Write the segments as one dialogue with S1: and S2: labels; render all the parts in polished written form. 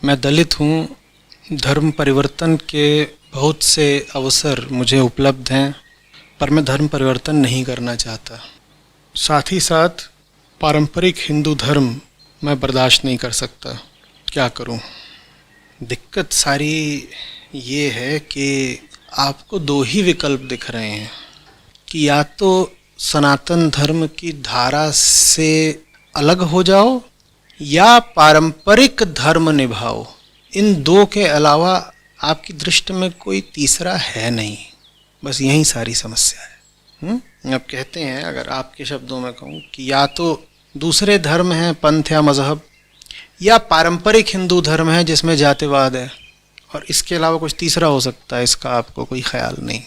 S1: मैं दलित हूँ। धर्म परिवर्तन के बहुत से अवसर मुझे उपलब्ध हैं, पर मैं धर्म परिवर्तन नहीं करना चाहता। साथ ही साथ पारंपरिक हिंदू धर्म मैं बर्दाश्त नहीं कर सकता। क्या करूं? दिक्कत सारी ये है कि आपको दो ही विकल्प दिख रहे हैं कि या तो सनातन धर्म की धारा से अलग हो जाओ या पारंपरिक धर्म निभाओ। इन दो के अलावा आपकी दृष्टि में कोई तीसरा है नहीं। बस यही सारी समस्या है। अब कहते हैं, अगर आपके शब्दों में कहूँ कि या तो दूसरे धर्म हैं, पंथ या मज़हब, या पारंपरिक हिंदू धर्म है जिसमें जातिवाद है, और इसके अलावा कुछ तीसरा हो सकता है, इसका आपको कोई ख्याल नहीं।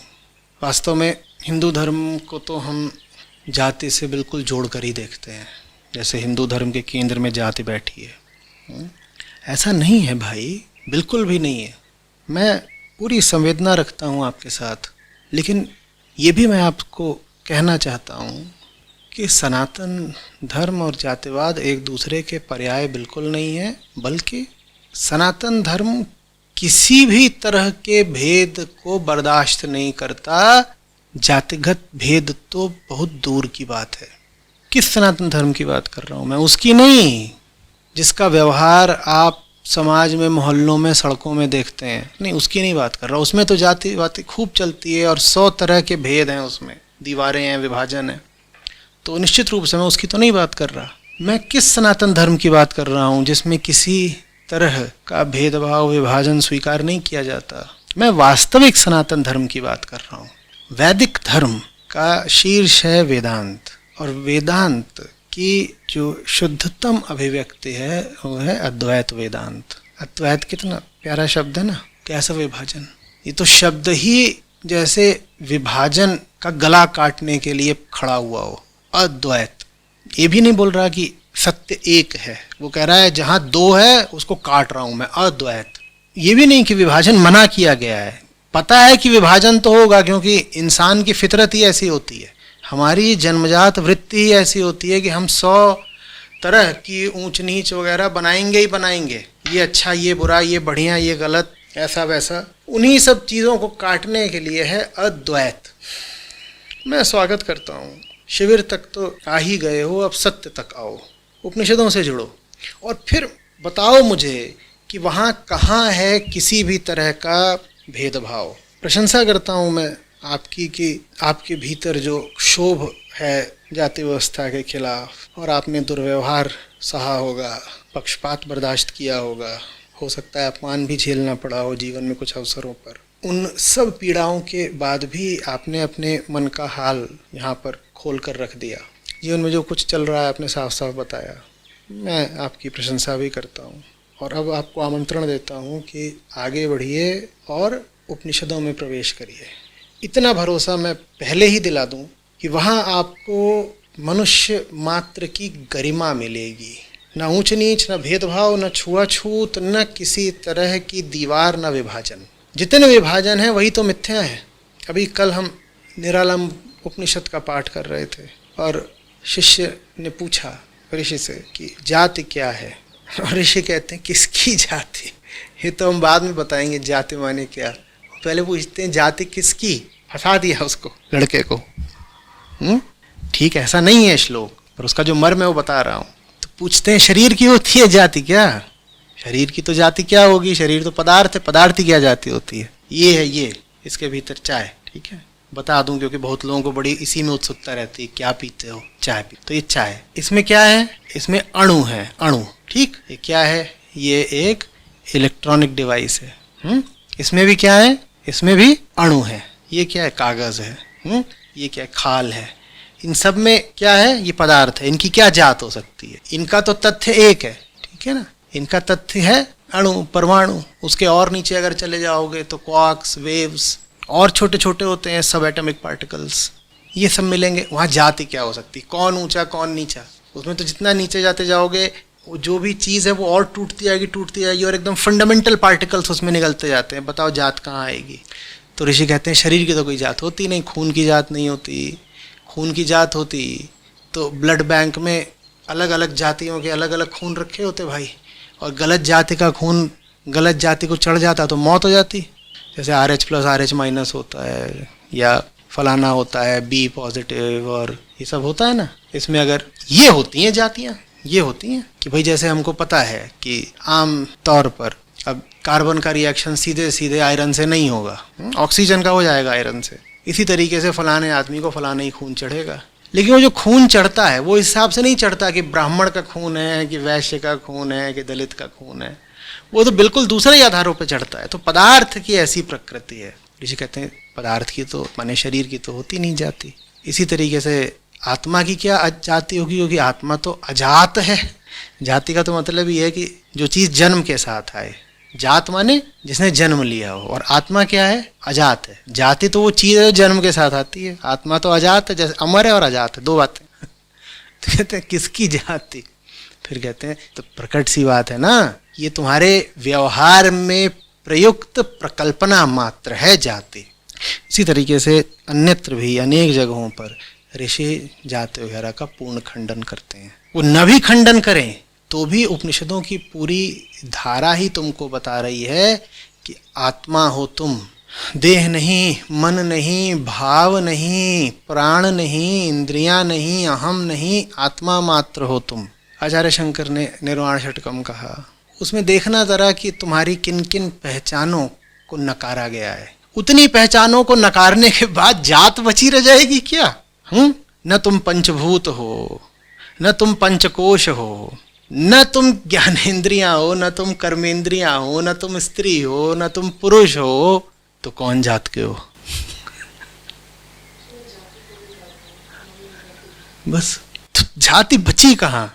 S1: वास्तव में हिंदू धर्म को तो हम जाति से बिल्कुल जोड़ कर ही देखते हैं, जैसे हिंदू धर्म के केंद्र में जाति बैठी है। ऐसा नहीं है भाई, बिल्कुल भी नहीं है। मैं पूरी संवेदना रखता हूँ आपके साथ, लेकिन ये भी मैं आपको कहना चाहता हूँ कि सनातन धर्म और जातिवाद एक दूसरे के पर्याय बिल्कुल नहीं है, बल्कि सनातन धर्म किसी भी तरह के भेद को बर्दाश्त नहीं करता। जातिगत भेद तो बहुत दूर की बात है। किस सनातन धर्म की बात कर रहा हूँ मैं? उसकी नहीं जिसका व्यवहार आप समाज में, मोहल्लों में, सड़कों में देखते हैं, नहीं, उसकी नहीं बात कर रहा। उसमें तो जाति बातें खूब चलती है और 100 तरह के भेद हैं, उसमें दीवारें हैं, विभाजन है। तो निश्चित रूप से मैं उसकी तो नहीं बात कर रहा। मैं किस सनातन धर्म की बात कर रहा हूँ जिसमें किसी तरह का भेदभाव, विभाजन स्वीकार नहीं किया जाता। मैं वास्तविक सनातन धर्म की बात कर रहा हूँ। वैदिक धर्म का शीर्ष है वेदांत, और वेदांत की जो शुद्धतम अभिव्यक्ति है वो है अद्वैत वेदांत। अद्वैत कितना प्यारा शब्द है ना, कैसा विभाजन! ये तो शब्द ही जैसे विभाजन का गला काटने के लिए खड़ा हुआ हो। अद्वैत ये भी नहीं बोल रहा कि सत्य एक है, वो कह रहा है जहां दो है उसको काट रहा हूं मैं। अद्वैत ये भी नहीं कि विभाजन मना किया गया है। पता है कि विभाजन तो होगा, क्योंकि इंसान की फितरत ही ऐसी होती है, हमारी जन्मजात वृत्ति ही ऐसी होती है कि हम 100 तरह की ऊंच नीच वगैरह बनाएंगे ही बनाएंगे। ये अच्छा, ये बुरा, ये बढ़िया, ये गलत, ऐसा वैसा। उन्हीं सब चीज़ों को काटने के लिए है अद्वैत। मैं स्वागत करता हूँ। शिविर तक तो आ ही गए हो, अब सत्य तक आओ, उपनिषदों से जुड़ो और फिर बताओ मुझे कि वहाँ कहाँ है किसी भी तरह का भेदभाव। प्रशंसा करता हूँ मैं आपकी कि आपके भीतर जो क्षोभ है जाति व्यवस्था के खिलाफ, और आपने दुर्व्यवहार सहा होगा, पक्षपात बर्दाश्त किया होगा, हो सकता है अपमान भी झेलना पड़ा हो जीवन में कुछ अवसरों पर। उन सब पीड़ाओं के बाद भी आपने अपने मन का हाल यहाँ पर खोल कर रख दिया। जीवन में जो कुछ चल रहा है आपने साफ साफ बताया। मैं आपकी प्रशंसा भी करता हूँ और अब आपको आमंत्रण देता हूँ कि आगे बढ़िए और उपनिषदों में प्रवेश करिए। इतना भरोसा मैं पहले ही दिला दूं कि वहाँ आपको मनुष्य मात्र की गरिमा मिलेगी। न ऊंच नीच, न भेदभाव, न छुआछूत, न किसी तरह की दीवार, न विभाजन। जितने विभाजन हैं वही तो मिथ्या है। अभी कल हम निरालंब उपनिषद का पाठ कर रहे थे और शिष्य ने पूछा ऋषि से कि जाति क्या है, और ऋषि कहते हैं किसकी जाति? ये तो हम बाद में बताएंगे जाति माने क्या। पहले पूछते हैं जाति किसकी, फंसा दिया उसको, लड़के को। ठीक, ऐसा नहीं है श्लोक, पर उसका जो मर्म है वो बता रहा हूँ। तो पूछते हैं शरीर की होती है जाति क्या? शरीर की तो जाति क्या होगी, शरीर तो पदार्थ है, पदार्थ की क्या जाति होती है? ये है, ये इसके भीतर चाय। ठीक है, बता दूं क्योंकि बहुत लोगों को बड़ी इसी में उत्सुकता रहती है, क्या पीते हो? चाय पी। तो ये चाय, इसमें क्या है? इसमें अणु है, अणु। ठीक, ये क्या है? ये एक इलेक्ट्रॉनिक डिवाइस है। इसमें भी क्या है? इसमें भी अणु है। ये क्या है? कागज है। ये क्या है? खाल है। इन सब में क्या है? ये पदार्थ है। इनकी क्या जात हो सकती है? इनका तो तथ्य एक है, ठीक है ना? इनका तथ्य है अणु, परमाणु। उसके और नीचे अगर चले जाओगे तो क्वार्क्स, वेव्स, और छोटे छोटे होते हैं सब एटॉमिक पार्टिकल्स। ये सब मिलेंगे। वहाँ जाति क्या हो सकती? कौन ऊंचा कौन नीचा? उसमें तो जितना नीचे जाते जाओगे वो जो भी चीज़ है वो और टूटती जाएगी और एकदम फंडामेंटल पार्टिकल्स उसमें निकलते जाते हैं। बताओ जात कहाँ आएगी? तो ऋषि कहते हैं शरीर की तो कोई जात होती नहीं, खून की जात नहीं होती। खून की जात होती तो ब्लड बैंक में अलग अलग जातियों के अलग अलग खून रखे होते भाई, और गलत जाति का खून गलत जाति को चढ़ जाता तो मौत हो जाती। जैसे RH+ RH- होता है, या फलाना होता है B पॉजिटिव, और ये सब होता है ना। इसमें अगर ये होती हैं जातियाँ, ये होती हैं कि भाई जैसे हमको पता है कि आम तौर पर अब कार्बन का रिएक्शन सीधे सीधे आयरन से नहीं होगा, ऑक्सीजन का हो जाएगा आयरन से। इसी तरीके से फलाने आदमी को फलाना ही खून चढ़ेगा। लेकिन वो जो खून चढ़ता है वो इस हिसाब से नहीं चढ़ता कि ब्राह्मण का खून है, कि वैश्य का खून है, कि दलित का खून है। वो तो बिल्कुल दूसरे ही आधारों पर चढ़ता है। तो पदार्थ की ऐसी प्रकृति है। ऋषि कहते हैं पदार्थ की तो माने शरीर की तो होती नहीं जाती। इसी तरीके से आत्मा की क्या जाति होगी, क्योंकि आत्मा तो अजात है। जाति का तो मतलब ये है कि जो चीज़ जन्म के साथ आए। जात माने जिसने जन्म लिया हो, और आत्मा क्या है, अजात है। जाति तो वो चीज़ है जन्म के साथ आती है, आत्मा तो अजात है, जैसे अमर है और अजात है, दो बातें। तो कहते हैं किसकी जाति, फिर कहते हैं तो प्रकट सी बात है ना, ये तुम्हारे व्यवहार में प्रयुक्त प्रकल्पना मात्र है जाति। इसी तरीके से अन्यत्र भी अनेक जगहों पर ऋषि जाति वगैरह का पूर्ण खंडन करते हैं। वो न भी खंडन करें तो भी उपनिषदों की पूरी धारा ही तुमको बता रही है कि आत्मा हो तुम, देह नहीं, मन नहीं, भाव नहीं, प्राण नहीं, इंद्रियां नहीं, अहम नहीं, आत्मा मात्र हो तुम। आचार्य शंकर ने निर्वाण षटकम कहा। उसमें देखना जरा कि तुम्हारी किन किन पहचानों को नकारा गया है। उतनी पहचानों को नकारने के बाद जात बची रह जाएगी क्या? न तुम पंचभूत हो, न तुम पंचकोश हो, न तुम ज्ञानेंद्रियां हो, न तुम कर्मेंद्रियां हो, न तुम स्त्री हो, न तुम पुरुष हो, तो कौन जात के हो? बस जाति बची कहाँ?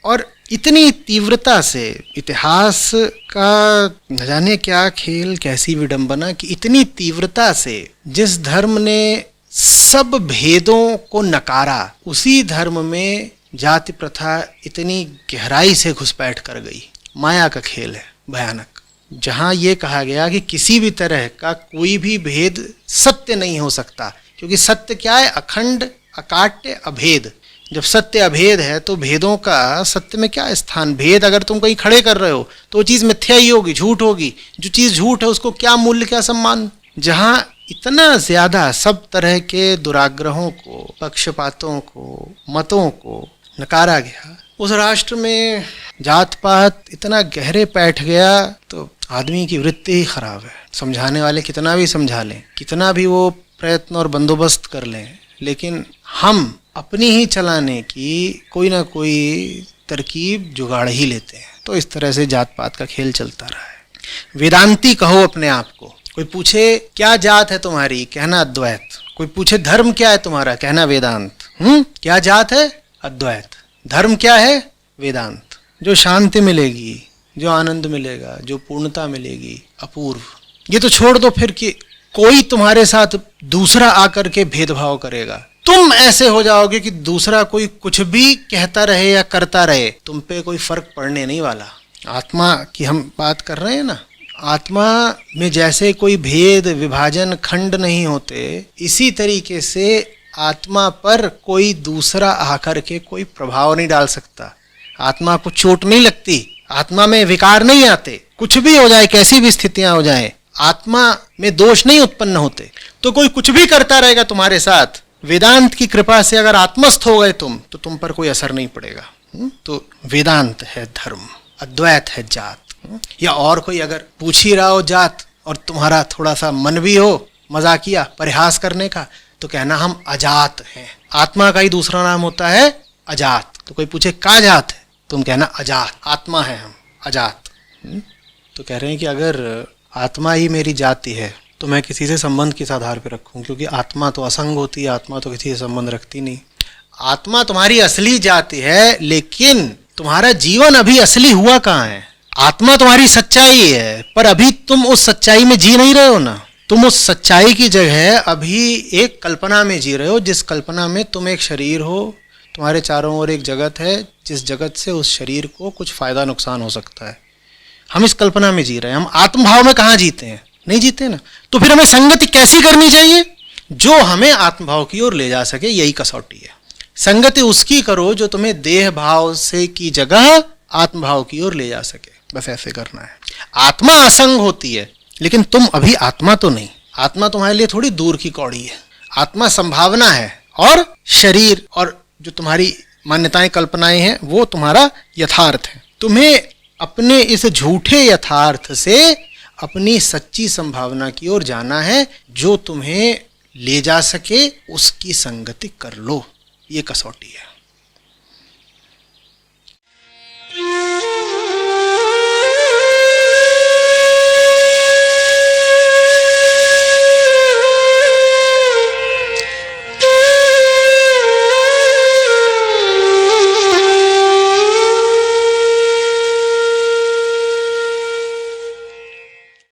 S1: और इतनी तीव्रता से इतिहास का न जाने क्या खेल, कैसी विडंबना कि इतनी तीव्रता से जिस धर्म ने सब भेदों को नकारा, उसी धर्म में जाति प्रथा इतनी गहराई से घुसपैठ कर गई। माया का खेल है भयानक। जहाँ ये कहा गया कि किसी भी तरह का कोई भी भेद सत्य नहीं हो सकता, क्योंकि सत्य क्या है? अखंड, अकाट्य, अभेद। जब सत्य अभेद है तो भेदों का सत्य में क्या स्थान? भेद अगर तुम कहीं खड़े कर रहे हो तो वो चीज़ मिथ्या ही होगी, झूठ होगी। जो चीज़ झूठ है उसको क्या मूल्य, क्या सम्मान? जहाँ इतना ज्यादा सब तरह के दुराग्रहों को, पक्षपातों को, मतों को नकारा गया, उस राष्ट्र में जात पात इतना गहरे बैठ गया तो आदमी की वृत्ति ही खराब है। समझाने वाले कितना भी समझा लें, कितना भी वो प्रयत्न और बंदोबस्त कर लें, लेकिन हम अपनी ही चलाने की कोई ना कोई तरकीब जुगाड़ ही लेते हैं। तो इस तरह से जात पात का खेल चलता रहा है। वेदांती कहो अपने आप को। कोई पूछे क्या जात है तुम्हारी, कहना अद्वैत। कोई पूछे धर्म क्या है तुम्हारा, कहना वेदांत। क्या जात है? अद्वैत। धर्म क्या है? वेदांत। जो शांति मिलेगी, जो आनंद मिलेगा, जो पूर्णता मिलेगी, अपूर्व। ये तो छोड़ दो फिर कि कोई तुम्हारे साथ दूसरा आकर के भेदभाव करेगा। तुम ऐसे हो जाओगे कि दूसरा कोई कुछ भी कहता रहे या करता रहे, तुम पे कोई फर्क पड़ने नहीं वाला। आत्मा की हम बात कर रहे हैं ना, आत्मा में जैसे कोई भेद, विभाजन, खंड नहीं होते, इसी तरीके से आत्मा पर कोई दूसरा आकर के कोई प्रभाव नहीं डाल सकता। आत्मा को चोट नहीं लगती, आत्मा में विकार नहीं आते। कुछ भी हो जाए, कैसी भी स्थितियां हो जाए, आत्मा में दोष नहीं उत्पन्न होते। तो कोई कुछ भी करता रहेगा तुम्हारे साथ, वेदांत की कृपा से अगर आत्मस्थ हो गए तुम, तो तुम पर कोई असर नहीं पड़ेगा। तो वेदांत है धर्म, अद्वैत है जात। या और कोई अगर पूछ ही रहा हो जात और तुम्हारा थोड़ा सा मन भी हो मजाकिया परिहास करने का, तो कहना हम अजात हैं। आत्मा का ही दूसरा नाम होता है अजात। तो कोई पूछे का जात है, तुम कहना अजात, आत्मा है हम, अजात। तो कह रहे हैं कि अगर आत्मा ही मेरी जाति है तो मैं किसी से संबंध किस आधार पर रखूं, क्योंकि आत्मा तो असंग होती है, आत्मा तो किसी से संबंध रखती नहीं। आत्मा तुम्हारी असली जाति है, लेकिन तुम्हारा जीवन अभी असली हुआ कहाँ है? आत्मा तुम्हारी सच्चाई है, पर अभी तुम उस सच्चाई में जी नहीं रहे हो ना। तुम उस सच्चाई की जगह अभी एक कल्पना में जी रहे हो, जिस कल्पना में तुम एक शरीर हो, तुम्हारे चारों ओर एक जगत है, जिस जगत से उस शरीर को कुछ फायदा नुकसान हो सकता है। हम इस कल्पना में जी रहे हैं। हम आत्मभाव में कहाँ जीते हैं? नहीं जीते ना। तो फिर हमें संगति कैसी करनी चाहिए? जो हमें आत्मभाव की ओर ले जा सके, यही कसौटी है। संगति उसकी करो जो तुम्हें देह भाव से की जगह आत्मभाव की ओर ले जा सके। बस ऐसे करना है। आत्मा असंग होती है, लेकिन तुम अभी आत्मा तो नहीं। आत्मा तुम्हारे लिए थोड़ी दूर की कौड़ी है। आत्मा संभावना है, और शरीर और जो तुम्हारी मान्यताएं कल्पनाएं हैं वो तुम्हारा यथार्थ है। तुम्हें अपने इस झूठे यथार्थ से अपनी सच्ची संभावना की ओर जाना है। जो तुम्हें ले जा सके उसकी संगति कर लो, ये कसौटी है।